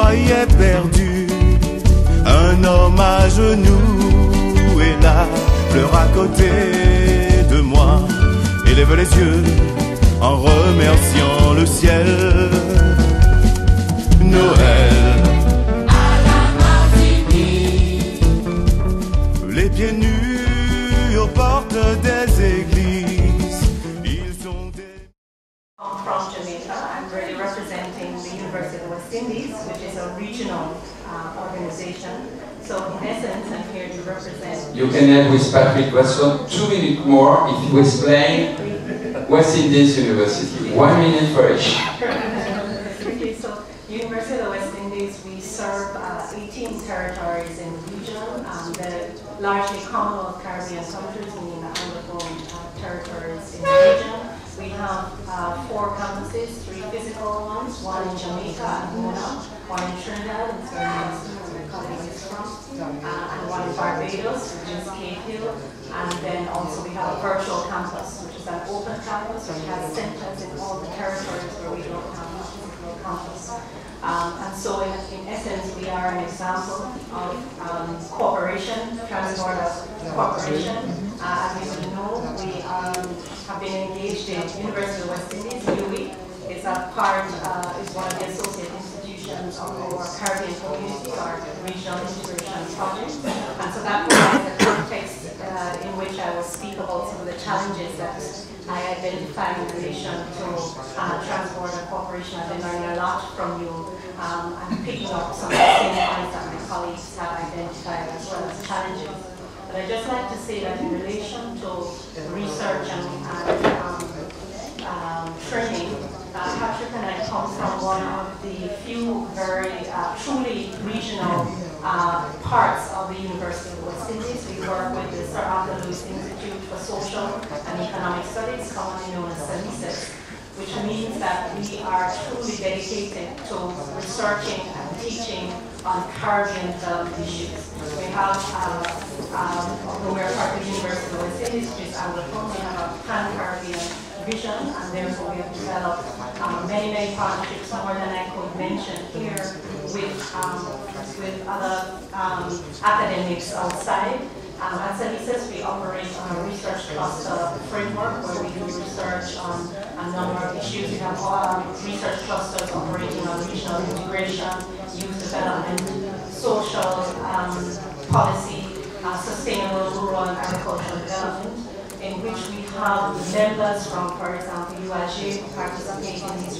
croyais perdu. Un homme à genoux est là, pleure à côté de moi, et lève les yeux en remerciant le ciel. Noël à la Martinique, les pieds nus aux portes des églises, ils sont des... From Jamaica, I'm really representing the University of the West Indies, which is a regional organization. So in essence, I'm here to represent... You can have with Patrick Watson 2 minutes more if you explain West Indies University. 1 minute for each. Okay, so University of the West Indies, we serve 18 territories in the region, the largely Commonwealth Caribbean countries, meaning the Anglophone territories in the region. We have 4 campuses, 3 physical ones, one in Jamaica and Mona, one in Trinidad, and where my colleague is from, and one in Barbados, which is Cave Hill, and then also we have a virtual campus, which is an open campus, which has centers in all the territories where we don't have a physical campus. And so in essence, we are an example of cooperation, transborder cooperation. As you know, we have been engaged in University of the West Indies, UWI. It's a part, is one of the associate institutions of our Caribbean community, our regional integration project. And so that provides a context in which I will speak about some of the challenges that I identify in relation to transborder cooperation. I've been learning a lot from you and picking up some of the same points that my colleagues have identified as well as challenges. But I'd just like to say that in relation to research and training, Patrick and I come from one of the few very truly regional parts of the University of the West Indies. We work with the Sir Arthur Lewis Institute for Social and Economic Studies, commonly known as SELISES, which means that we are truly dedicated to researching and teaching on Caribbean development issues. We have, we're part of the University of the West Indies, which is Anglophone. We have a pan-Caribbean vision, and therefore we have developed many partnerships, more than I could mention here, with other academics outside. At SELISES, we operate on a research cluster framework where we do research on a number of issues. We have research clusters operating on regional integration, youth development, social policy, sustainable rural and agricultural development, in which we have members from, for example, UIG who participate in these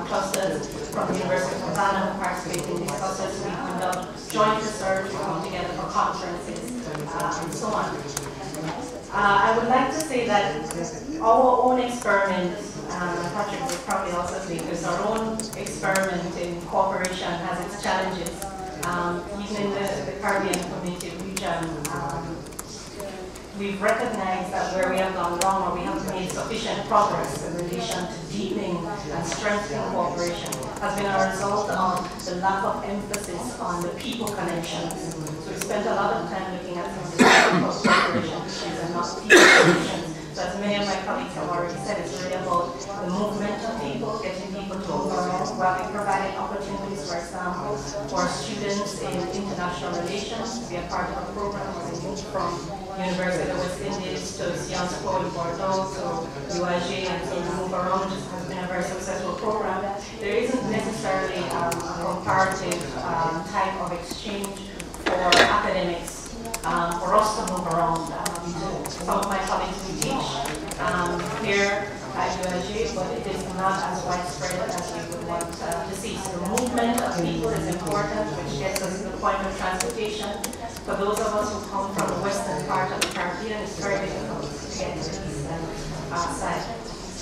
clusters, from the University of Havana who participate in these clusters. We conduct joint research, we come together for conferences, and so on. I would like to say that our own experiment, Patrick will probably also say this, our own experiment in cooperation has its challenges. Even in the Caribbean Community region, we've recognized that where we have gone wrong or we haven't made sufficient progress in relation to deepening and strengthening cooperation has been a result of the lack of emphasis on the people connections. So we spent a lot of time looking at some of the people cooperation issues and not people connections. So as many of my colleagues have already said, it's really about the movement of people, getting people to move around, where we provided opportunities, for example, for students in international relations to be a part of a program where they move from University of the West Indies to Sciences Po in Bordeaux, to UIG, and so we move around, which has been a very successful program. There isn't necessarily a comparative type of exchange for academics, for us to move around. Some of my colleagues we teach here at UIG, but it is not as widespread as we would want to see. So the movement of people is important, which gets us to the point of transportation. For those of us who come from the western part of the Caribbean, it's very difficult to get to the eastern side.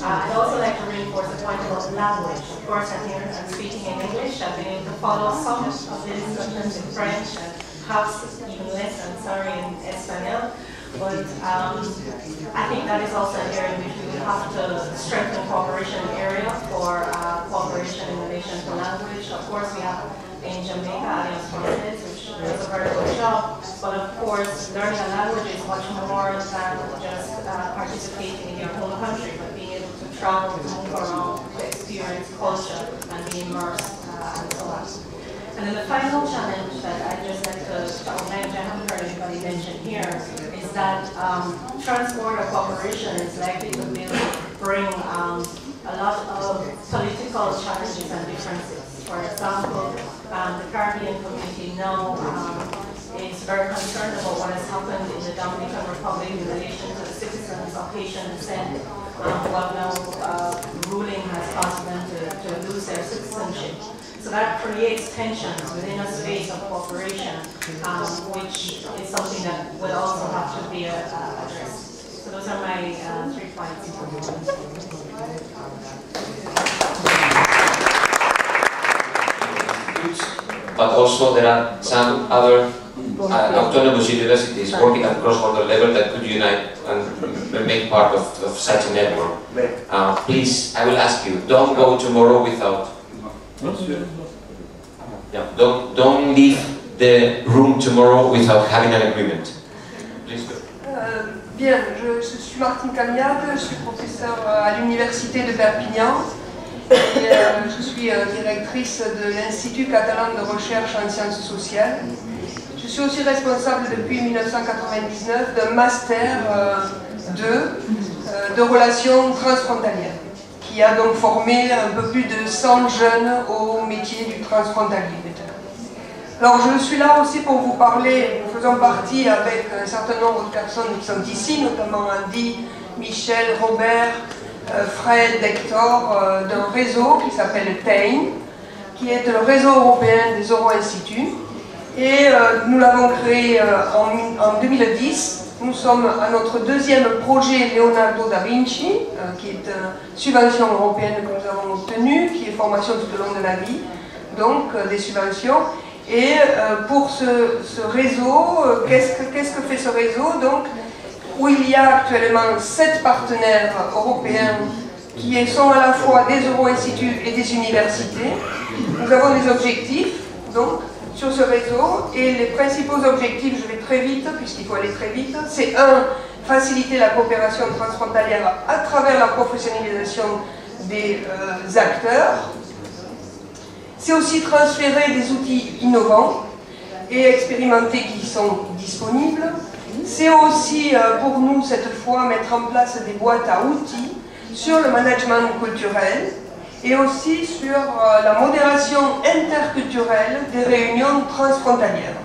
I'd also like to reinforce the point about language. Of course, I'm here and speaking in English. I've been able to follow some of the discussions in French and perhaps even less, I'm sorry, in Espanol. But I think that is also an area in which we will have to strengthen cooperation area for cooperation in relation to language. Of course, we have in Jamaica, Alliance Française, which does a very good job. But of course, learning a language is much more than just participating in your home country, but being able to travel, to move around, to experience culture, and be immersed, and so on. And then the final challenge that I just like to mention, I haven't heard anybody mention here, is that trans-border cooperation is likely to bring a lot of political challenges and differences. For example, the Caribbean community now is very concerned about what has happened in the Dominican Republic in relation to the citizens of Haitian descent, who have now ruling has caused them to lose their citizenship. So that creates tensions within a space of cooperation, which is something that will also have to be addressed. So those are my 3 points. But also there are some other autonomous universities working at cross-border level that could unite and make part of such a network. Please, I will ask you, don't go tomorrow without... Yeah, don't leave the room tomorrow without having an agreement. Please go. Bien, je suis Martine Camiade, je suis professeure à l'université de Perpignan et je suis directrice de l'Institut catalan de recherche en sciences sociales. Je suis aussi responsable depuis 1999 d'un master 2 de relations transfrontalières qui a donc formé un peu plus de 100 jeunes au métier du transfrontalier. Alors je suis là aussi pour vous parler, nous faisons partie avec un certain nombre de personnes qui sont ici, notamment Andy, Michel, Robert, Fred, Hector, d'un réseau qui s'appelle TEIN, qui est le réseau européen des Euro-Instituts. Et nous l'avons créé en 2010. Nous sommes à notre deuxième projet Leonardo da Vinci, qui est une subvention européenne que nous avons obtenue, qui est formation tout au long de la vie, donc des subventions. Et pour ce réseau, qu'est-ce que fait ce réseau? Donc, où il y a actuellement 7 partenaires européens qui sont à la fois des Euro-Instituts et des universités. Nous avons des objectifs donc, sur ce réseau et les principaux objectifs, je vais très vite puisqu'il faut aller très vite, c'est 1. Faciliter la coopération transfrontalière à travers la professionnalisation des acteurs. C'est aussi transférer des outils innovants et expérimentés qui sont disponibles. C'est aussi pour nous cette fois mettre en place des boîtes à outils sur le management culturel et aussi sur la modération interculturelle des réunions transfrontalières.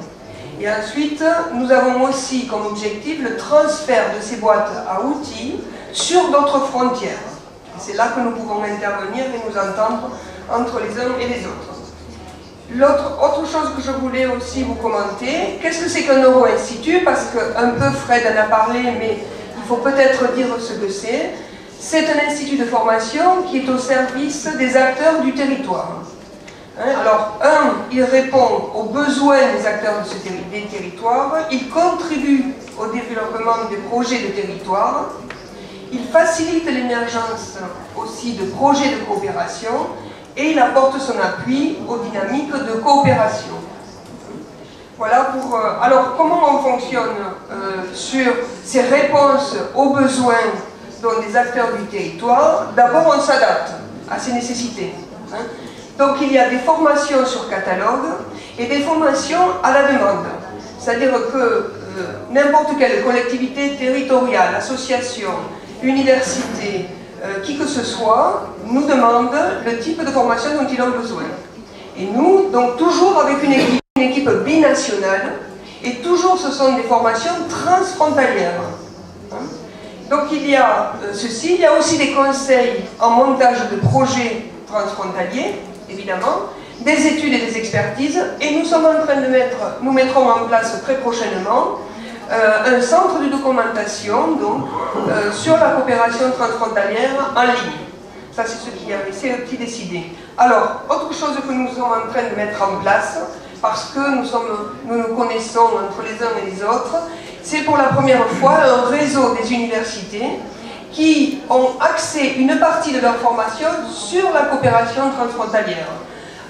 Et ensuite, nous avons aussi comme objectif le transfert de ces boîtes à outils sur d'autres frontières. C'est là que nous pouvons intervenir et nous entendre entre les uns et les autres. Autre chose que je voulais aussi vous commenter, qu'est-ce que c'est qu'un Euro-Institut? Parce qu'un peu Fred en a parlé, mais il faut peut-être dire ce que c'est. C'est un institut de formation qui est au service des acteurs du territoire. Alors, il répond aux besoins des acteurs des territoires, il contribue au développement des projets de territoire, il facilite l'émergence aussi de projets de coopération, et il apporte son appui aux dynamiques de coopération. Voilà pour... alors, comment on fonctionne sur ces réponses aux besoins des acteurs du territoire? D'abord, on s'adapte à ces nécessités. Donc, il y a des formations sur catalogue et des formations à la demande. C'est-à-dire que n'importe quelle collectivité territoriale, association, université, qui que ce soit, nous demande le type de formation dont ils ont besoin. Et nous, donc toujours avec une équipe binationale, et toujours ce sont des formations transfrontalières. Donc il y a ceci, il y a aussi des conseils en montage de projets transfrontaliers, évidemment, des études et des expertises, et nous sommes en train de nous mettrons en place très prochainement un centre de documentation donc, sur la coopération transfrontalière en ligne. Ça, c'est ce qui est décidé. Alors, autre chose que nous sommes en train de mettre en place, parce que nous nous connaissons entre les uns et les autres, c'est pour la première fois un réseau des universités qui ont axé une partie de leur formation sur la coopération transfrontalière.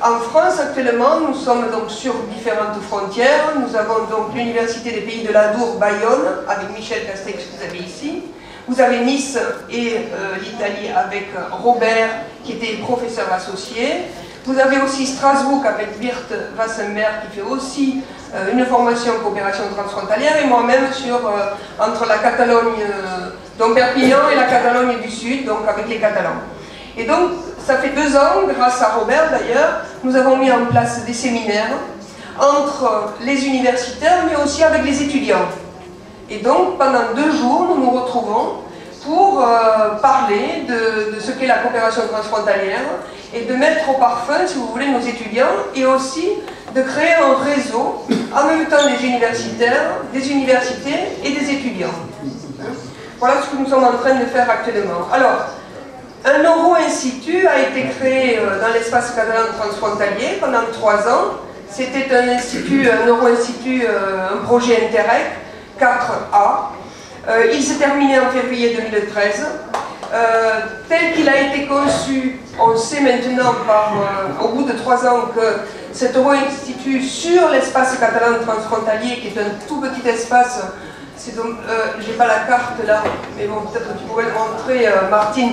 En France, actuellement, nous sommes donc sur différentes frontières. Nous avons donc l'Université des Pays de l'Adour, Bayonne, avec Michel Castex que vous avez ici. Vous avez Nice et l'Italie avec Robert, qui était professeur associé. Vous avez aussi Strasbourg avec Wirth Wassenberg qui fait aussi une formation en coopération transfrontalière, et moi-même entre la Catalogne, donc Perpignan, et la Catalogne du Sud, donc avec les Catalans. Et donc, ça fait 2 ans, grâce à Robert d'ailleurs, nous avons mis en place des séminaires entre les universitaires, mais aussi avec les étudiants. Et donc, pendant 2 jours, nous nous retrouvons pour parler de ce qu'est la coopération transfrontalière et de mettre au parfum, si vous voulez, nos étudiants, et aussi de créer un réseau, en même temps des universitaires, des universités et des étudiants. Voilà ce que nous sommes en train de faire actuellement. Alors, un Euro-Institut a été créé dans l'espace catalan transfrontalier pendant 3 ans. C'était un Euro-Institut, un projet Interreg, 4A. Il s'est terminé en février 2013. Tel qu'il a été conçu, on sait maintenant, au bout de 3 ans, que cet Euro-Institut sur l'espace catalan transfrontalier, qui est un tout petit espace, c'est donc, j'ai pas la carte là, mais bon, peut-être que tu pourrais le montrer, Martine.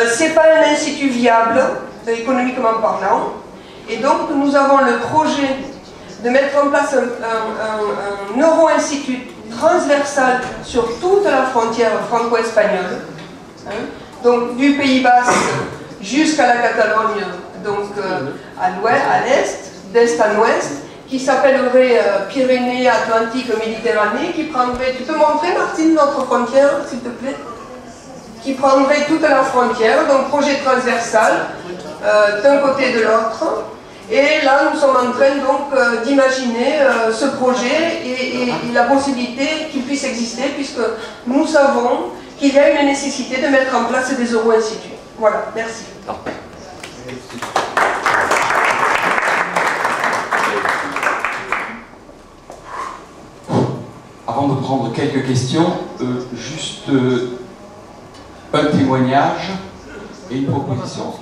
C'est pas un institut viable, économiquement parlant, et donc nous avons le projet de mettre en place un Euro-Institut transversal sur toute la frontière franco-espagnole, donc du Pays Basque jusqu'à la Catalogne, donc à l'est, d'est à l'ouest, qui s'appellerait Pyrénées, Atlantique, Méditerranée, qui prendrait, tu peux montrer Martine notre frontière s'il te plaît, qui prendrait toute la frontière, donc projet transversal d'un côté et de l'autre. Et là, nous sommes en train donc d'imaginer ce projet et la possibilité qu'il puisse exister, puisque nous savons qu'il y a une nécessité de mettre en place des Euro-Instituts. Voilà, merci. Avant de prendre quelques questions, juste un témoignage et une proposition.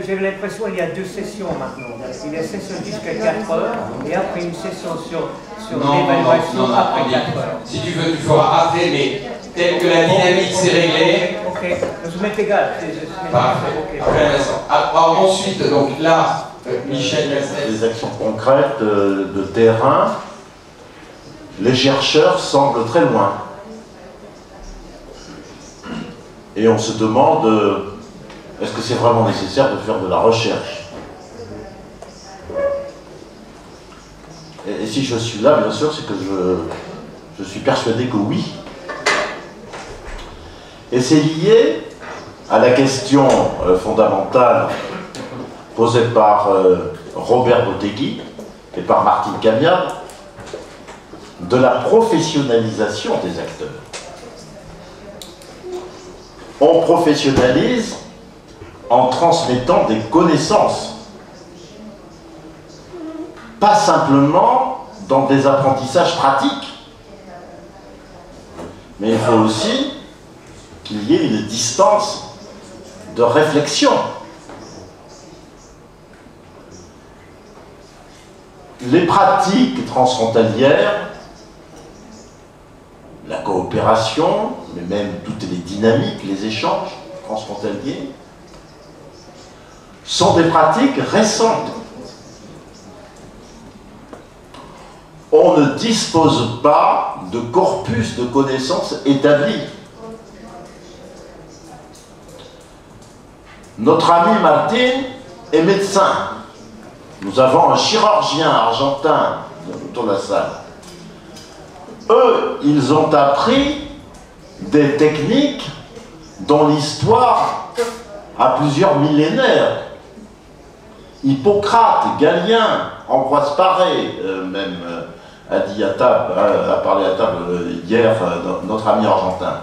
J'ai l'impression qu'il y a 2 sessions maintenant. Il y a une session jusqu'à 4 heures et après une session sur l'évaluation après 4 heures. Si tu veux, tu feras après, mais tel que la dynamique s'est réglée. Ok, ça m'est égal. Parfait. Alors, ensuite, donc là, Michel Gasset. Des actions concrètes de terrain, les chercheurs semblent très loin. Et on se demande, est-ce que c'est vraiment nécessaire de faire de la recherche? Et si je suis là, bien sûr, c'est que je suis persuadé que oui. Et c'est lié à la question fondamentale posée par Robert Bottegui et par Martine Camiade de la professionnalisation des acteurs. On professionnalise en transmettant des connaissances, pas simplement dans des apprentissages pratiques, mais il faut aussi qu'il y ait une distance de réflexion. Les pratiques transfrontalières, la coopération, mais même toutes les dynamiques, les échanges transfrontaliers, sont des pratiques récentes. On ne dispose pas de corpus de connaissances établi. Notre ami Martin est médecin. Nous avons un chirurgien argentin dans la salle. Eux, ils ont appris des techniques dont l'histoire a plusieurs millénaires. Hippocrate, Galien, Ambroise Paré, même a parlé à table hier, notre ami argentin.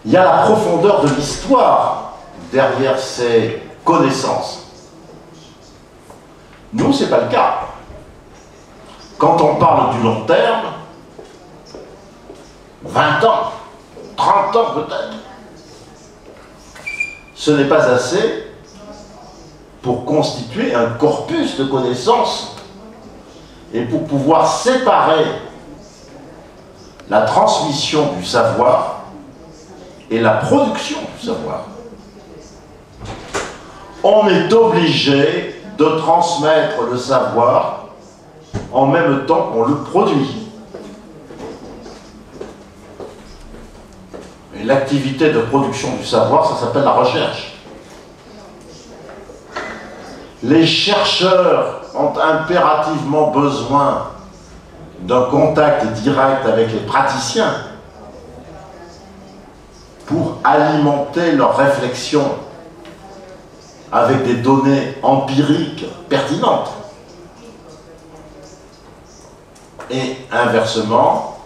Il y a la profondeur de l'histoire derrière ces connaissances. Nous, ce n'est pas le cas. Quand on parle du long terme, 20 ans, 30 ans peut-être, ce n'est pas assez pour constituer un corpus de connaissances et pour pouvoir séparer la transmission du savoir et la production du savoir. On est obligé de transmettre le savoir en même temps qu'on le produit. Et l'activité de production du savoir, ça s'appelle la recherche. Les chercheurs ont impérativement besoin d'un contact direct avec les praticiens pour alimenter leur réflexion avec des données empiriques pertinentes. Et inversement,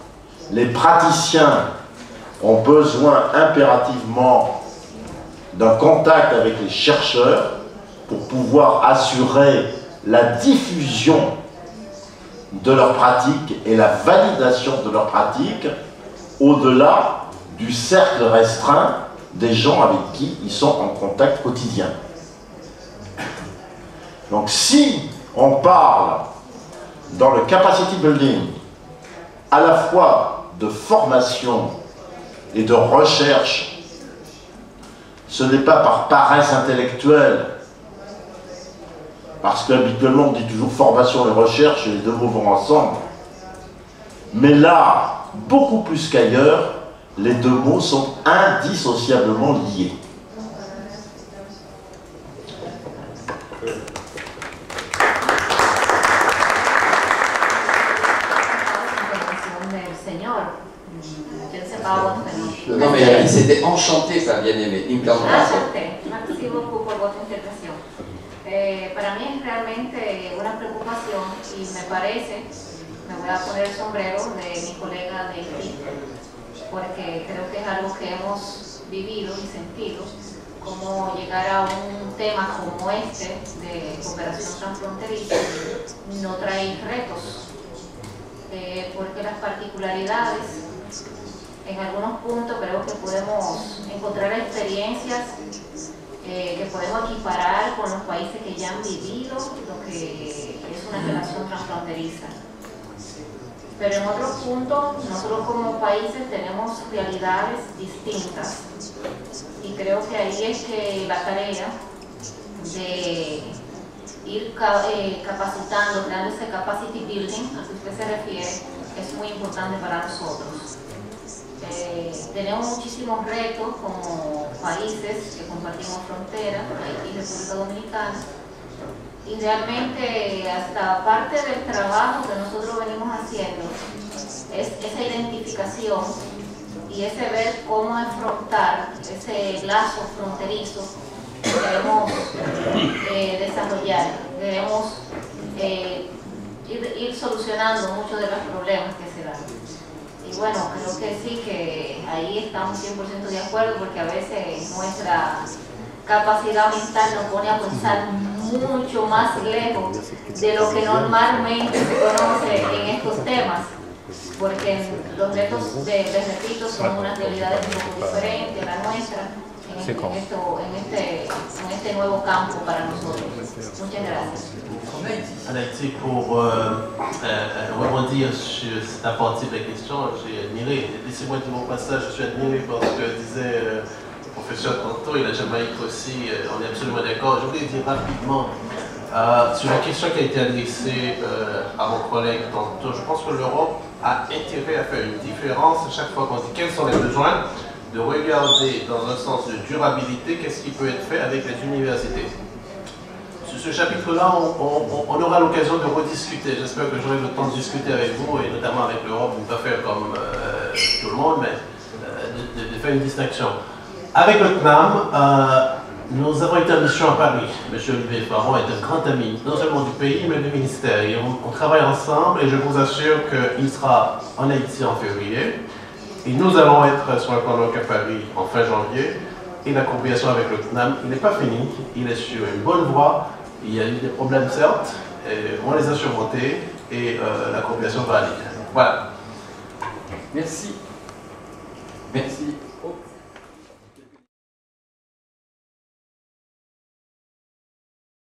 les praticiens ont besoin impérativement d'un contact avec les chercheurs pour pouvoir assurer la diffusion de leurs pratiques et la validation de leurs pratiques au-delà du cercle restreint des gens avec qui ils sont en contact quotidien. Donc si on parle dans le capacity building à la fois de formation et de recherche, ce n'est pas par paresse intellectuelle, parce qu'habituellement on dit toujours formation et recherche et les deux mots vont ensemble. Mais là, beaucoup plus qu'ailleurs, les deux mots sont indissociablement liés. Non, mais il s'était enchanté, sa bien-aimée. Merci beaucoup por votre intervention. Para mí es realmente una preocupación y me parece, me voy a poner el sombrero de mi colega de Haití, porque creo que es algo que hemos vivido y sentido, cómo llegar a un tema como este de cooperación transfronteriza no trae retos, porque las particularidades en algunos puntos creo que podemos encontrar experiencias que podemos equiparar con los países que ya han vivido lo que es una relación transfronteriza. Pero en otros puntos, nosotros como países tenemos realidades distintas y creo que ahí es que la tarea de ir capacitando, creando ese capacity building al que usted se refiere, es muy importante para nosotros. Tenemos muchísimos retos como países que compartimos fronteras, Haití y República Dominicana, y realmente hasta parte del trabajo que nosotros venimos haciendo es esa identificación y ese ver cómo afrontar ese lazo fronterizo que debemos desarrollar, debemos ir solucionando muchos de los problemas que se dan. Y bueno, creo que sí, que ahí estamos 100% de acuerdo, porque a veces nuestra capacidad mental nos pone a pensar mucho más lejos de lo que normalmente se conoce en estos temas, porque los retos, les repito, son unas realidades un poco diferentes a la nuestra en este nuevo campo para nosotros. Muchas gracias. En Haïti, pour rebondir sur cette partie de la question, j'ai admiré, laissez-moi dire mon passage, je suis admiré par ce que disait le professeur tantôt et la Jamaïque aussi, on est absolument d'accord. Je voulais dire rapidement sur la question qui a été adressée à mon collègue tantôt, je pense que l'Europe a intérêt à faire une différence à chaque fois qu'on dit quels sont les besoins, de regarder dans un sens de durabilité qu'est-ce qui peut être fait avec les universités. Sur ce chapitre-là, on aura l'occasion de rediscuter. J'espère que j'aurai le temps de discuter avec vous et notamment avec l'Europe, de ne pas faire comme tout le monde, mais de faire une distinction. Avec le CNAM, nous avons été en mission à Paris. M. Olivier Faron est un grand ami, non seulement du pays, mais du ministère. Et on travaille ensemble et je vous assure qu'il sera en Haïti en février. Et nous allons être sur un colloque à Paris en fin janvier. Et la coopération avec le CNAM, il n'est pas fini, il est sur une bonne voie. Il y a eu des problèmes certes, on les a surmontés et la coopération va aller. Voilà. Merci.